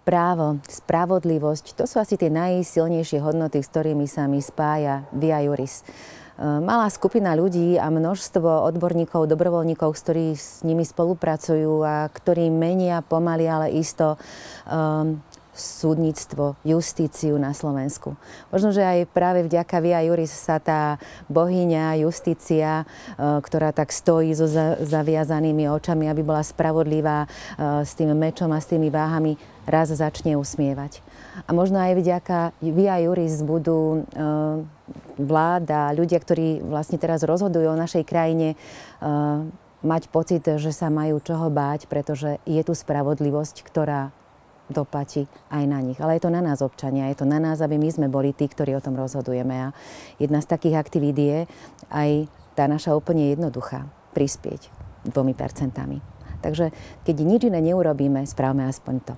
Právo, spravodlivosť, to sú asi tie najsilnejšie hodnoty, s ktorými sa mi spája Via Juris. Malá skupina ľudí a množstvo odborníkov, dobrovoľníkov, ktorí s nimi spolupracujú a ktorí menia pomaly, ale isto súdnictvo, justíciu na Slovensku. Možno, že aj práve vďaka Via Juris sa tá bohyňa justícia, ktorá tak stojí so zaviazanými očami, aby bola spravodlivá, s tým mečom a s tými váhami, raz začne usmievať. A možno aj vďaka Via Juris budú vláda, ľudia, ktorí vlastne teraz rozhodujú o našej krajine, mať pocit, že sa majú čoho báť, pretože je tu spravodlivosť, ktorá doplatí aj na nich. Ale je to na nás, občania, je to na nás, aby my sme boli tí, ktorí o tom rozhodujeme. A jedna z takých aktivít je aj tá naša úplne jednoduchá, prispieť 2%. Takže keď nič iné neurobíme, správme aspoň to.